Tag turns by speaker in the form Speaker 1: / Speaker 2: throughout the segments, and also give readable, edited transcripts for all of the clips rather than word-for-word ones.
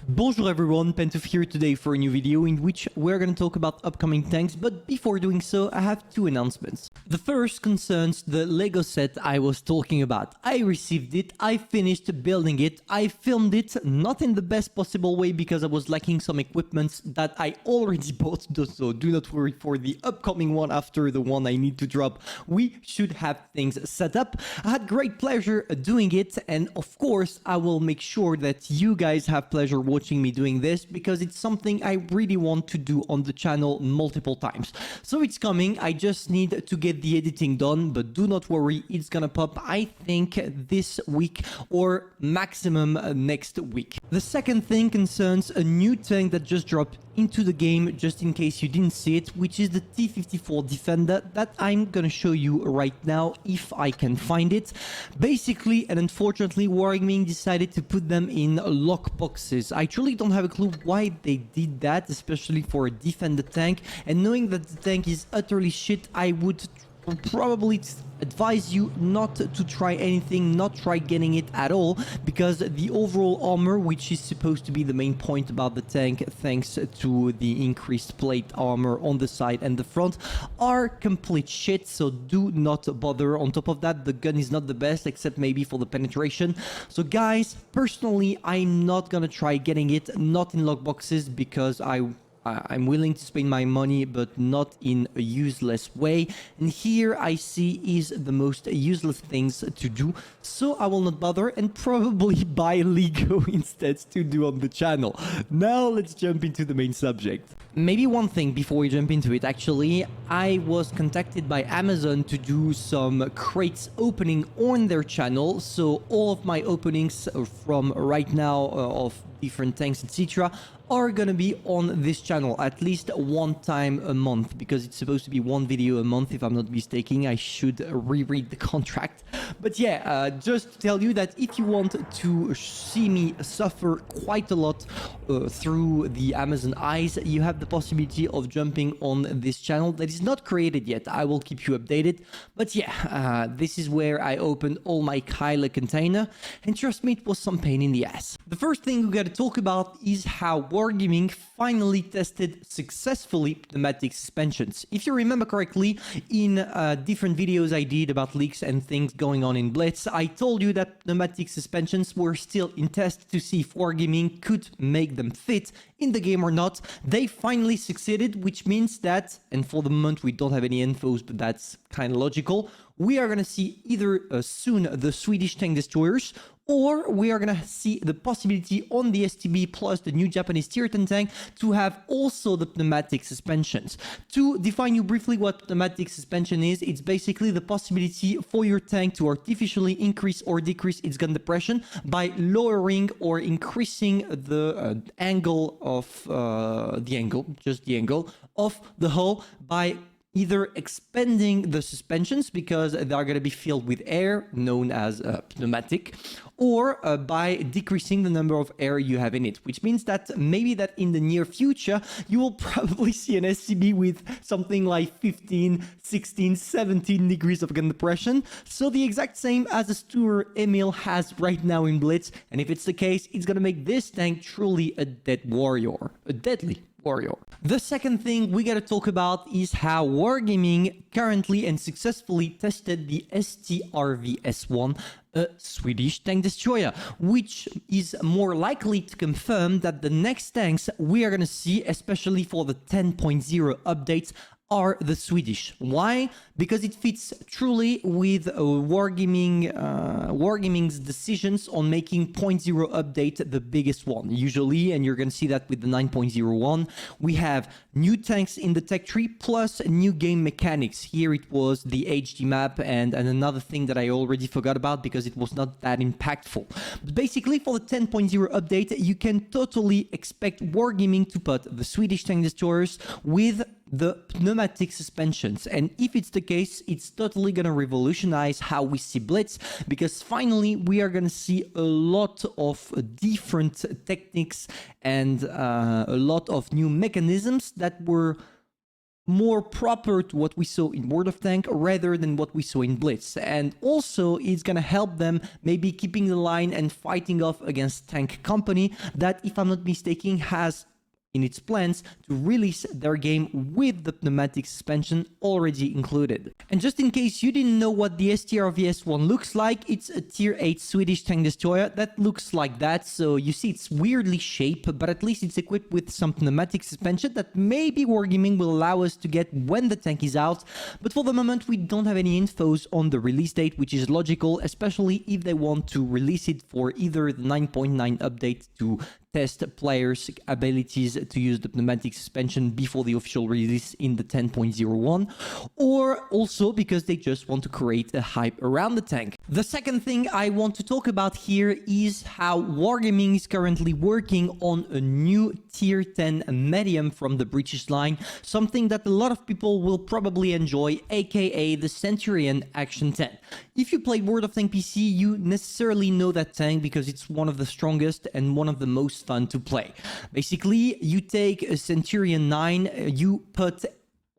Speaker 1: Bonjour everyone, Pantoufleee here today for a new video in which we're going to talk about upcoming tanks, but before doing so I have two announcements. The first concerns the Lego set I was talking about. I received it, I finished building it, I filmed it, not in the best possible way because I was lacking some equipment that I already bought, so do not worry for the upcoming one after the one I need to drop. We should have things set up. I had great pleasure doing it, and of course I will make sure that you guys have pleasure watching me doing this because it's something I really want to do on the channel multiple times. So it's coming, I just need to get the editing done, but do not worry, it's gonna pop I think this week or maximum next week. The second thing concerns a new tank that just dropped into the game, just in case you didn't see it, which is the T54 Defender that I'm gonna show you right now if I can find it. Basically, and unfortunately, Wargaming decided to put them in lock boxes. I truly don't have a clue why they did that, especially for a Defender tank, and knowing that the tank is utterly shit, I would probably advise you not to try anything, not try getting it at all, because the overall armor, which is supposed to be the main point about the tank thanks to the increased plate armor on the side and the front, are complete shit, so do not bother. On top of that, the gun is not the best except maybe for the penetration. So guys, personally I'm not gonna try getting it, not in lock boxes, because I'm willing to spend my money, but not in a useless way. And here I see is the most useless things to do. So I will not bother and probably buy Lego instead to do on the channel. Now let's jump into the main subject. Maybe one thing before we jump into it, actually, I was contacted by Amazon to do some crates opening on their channel. So all of my openings from right now of different tanks, etc., are gonna be on this channel at least one time a month, because it's supposed to be one video a month if I'm not mistaken. I should reread the contract. But yeah, just to tell you that if you want to see me suffer quite a lot through the Amazon eyes, you have the possibility of jumping on this channel that is not created yet. I will keep you updated. But yeah, this is where I opened all my Kyler container, and trust me, it was some pain in the ass. The first thing we gotta talk about is how Wargaming finally tested successfully pneumatic suspensions. If you remember correctly, in different videos I did about leaks and things going on in Blitz, I told you that pneumatic suspensions were still in test to see if Wargaming could make them fit in the game or not. They finally succeeded, which means that, and for the moment we don't have any infos, but that's kind of logical, we are going to see either soon the Swedish tank destroyers, or we are going to see the possibility on the STB plus the new Japanese tier 10 tank to have also the pneumatic suspensions. To define you briefly what pneumatic suspension is, it's basically the possibility for your tank to artificially increase or decrease its gun depression by lowering or increasing the angle of the angle of the hull by either expanding the suspensions because they are going to be filled with air, known as pneumatic, or by decreasing the number of air you have in it, which means that maybe that in the near future, you will probably see an SCB with something like 15, 16, 17 degrees of gun depression. So the exact same as the Stuart Emil has right now in Blitz. And if it's the case, it's going to make this tank truly a dead warrior, a deadly warrior. The second thing we gotta talk about is how Wargaming currently and successfully tested the STRV-S1, a Swedish tank destroyer, which is more likely to confirm that the next tanks we are gonna see, especially for the 10.0 updates, are the Swedish. Why? Because it fits truly with Wargaming's decisions on making 0.0 update the biggest one. Usually, and you're going to see that with the 9.01, we have new tanks in the tech tree plus new game mechanics. Here it was the HD map and another thing that I already forgot about because it was not that impactful. But basically, for the 10.0 update, you can totally expect Wargaming to put the Swedish tank destroyers with the pneumatic suspensions, and if it's the case, it's totally gonna revolutionize how we see Blitz, because finally we are gonna see a lot of different techniques and a lot of new mechanisms that were more proper to what we saw in World of Tank rather than what we saw in Blitz. And also it's gonna help them maybe keeping the line and fighting off against Tank Company that, if I'm not mistaken, has in its plans to release their game with the pneumatic suspension already included. And just in case you didn't know what the STRVS-1 looks like, it's a tier 8 Swedish tank destroyer that looks like that. So you see it's weirdly shaped, but at least it's equipped with some pneumatic suspension that maybe Wargaming will allow us to get when the tank is out. But for the moment we don't have any infos on the release date, which is logical, especially if they want to release it for either the 9.9 update to test players' abilities to use the pneumatic suspension before the official release in the 10.01, or also because they just want to create a hype around the tank. The second thing I want to talk about here is how Wargaming is currently working on a new tier 10 medium from the British line, something that a lot of people will probably enjoy, aka the Centurion Action 10. If you play World of Tank PC, you necessarily know that tank because it's one of the strongest and one of the most fun to play. Basically, you take a Centurion 9, you put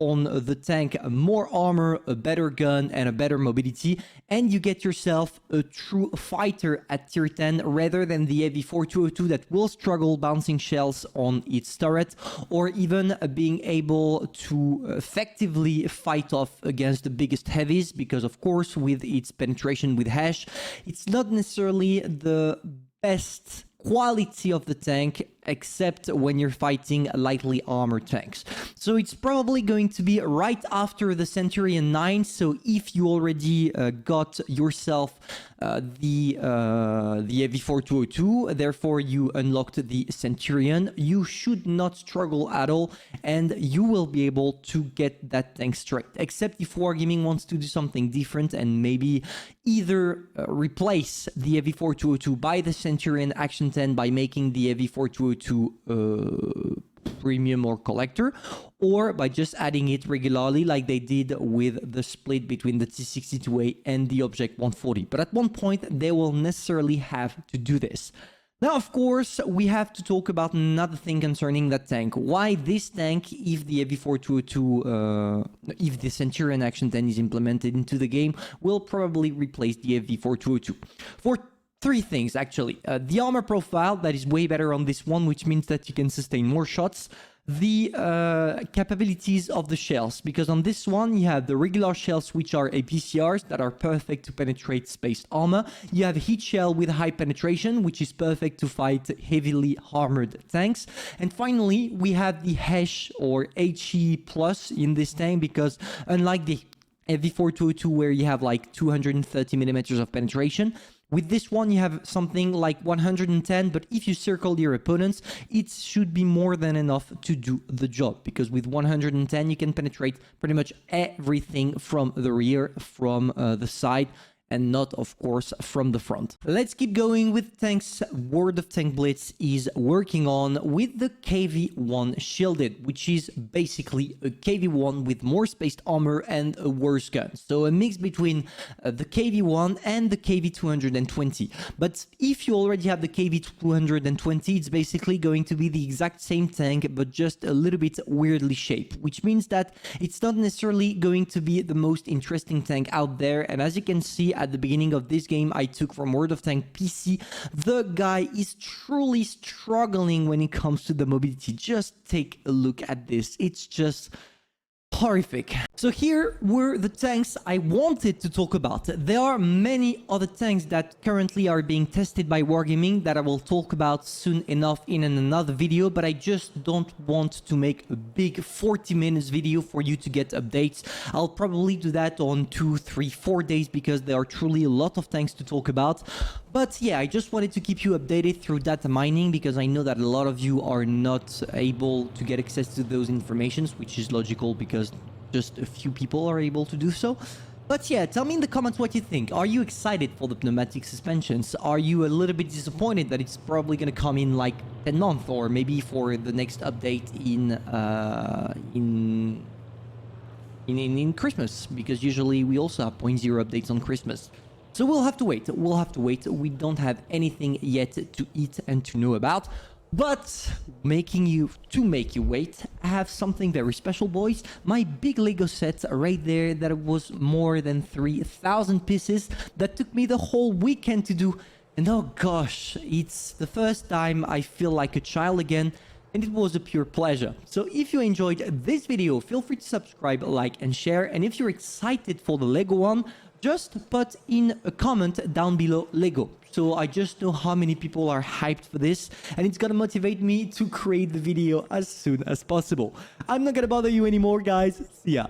Speaker 1: on the tank more armor, a better gun, and a better mobility, and you get yourself a true fighter at tier 10 rather than the heavy 4202 that will struggle bouncing shells on its turret, or even being able to effectively fight off against the biggest heavies, because of course with its penetration with hash, it's not necessarily the best quality of the tank, except when you're fighting lightly armored tanks. So it's probably going to be right after the Centurion 9. So if you already got yourself the heavy 4202, therefore you unlocked the Centurion, you should not struggle at all, and you will be able to get that tank straight. Except if Wargaming wants to do something different and maybe either replace the heavy 4202 by the Centurion Action 10 by making the heavy 4202 premium or collector, or by just adding it regularly like they did with the split between the T62A and the Object 140. But at one point they will necessarily have to do this. Now, of course, we have to talk about another thing concerning that tank. Why this tank, if the heavy 4202, if the Centurion Action 10 is implemented into the game, will probably replace the heavy 4202. For three things, actually. The armor profile, that is way better on this one, which means that you can sustain more shots. The capabilities of the shells, because on this one you have the regular shells, which are APCRs that are perfect to penetrate spaced armor. You have a heat shell with high penetration, which is perfect to fight heavily armored tanks. And finally, we have the HE or HE plus in this tank, because unlike the heavy 4202 where you have like 230 millimeters of penetration, with this one, you have something like 110, but if you circle your opponents, it should be more than enough to do the job, because with 110, you can penetrate pretty much everything from the rear, from the side, and not, of course, from the front. Let's keep going with tanks World of Tank Blitz is working on with the KV-1 Shielded, which is basically a KV-1 with more spaced armor and a worse gun. So a mix between the KV-1 and the KV-220. But if you already have the KV-220, it's basically going to be the exact same tank, but just a little bit weirdly shaped, which means that it's not necessarily going to be the most interesting tank out there. And as you can see, at the beginning of this game I took from World of Tank PC, the guy is truly struggling when it comes to the mobility. Just take a look at this. It's just horrific. So here were the tanks I wanted to talk about. There are many other tanks that currently are being tested by Wargaming that I will talk about soon enough in another video, but I just don't want to make a big 40 minutes video for you to get updates. I'll probably do that on 2, 3, 4 days because there are truly a lot of tanks to talk about. But yeah, I just wanted to keep you updated through data mining, because I know that a lot of you are not able to get access to those informations, which is logical because just a few people are able to do so. But yeah, tell me in the comments what you think. Are you excited for the pneumatic suspensions? Are you a little bit disappointed that it's probably going to come in like 10 months, or maybe for the next update in Christmas? Because usually we also have 0.0 updates on Christmas. So we'll have to wait. We don't have anything yet to eat and to know about. But to make you wait, I have something very special, boys. My big Lego set right there that was more than 3,000 pieces that took me the whole weekend to do. And oh gosh, it's the first time I feel like a child again, and it was a pure pleasure. So if you enjoyed this video, feel free to subscribe, like and share. And if you're excited for the Lego one, just put in a comment down below Lego. So I just know how many people are hyped for this, and it's gonna motivate me to create the video as soon as possible. I'm not gonna bother you anymore, guys. See ya.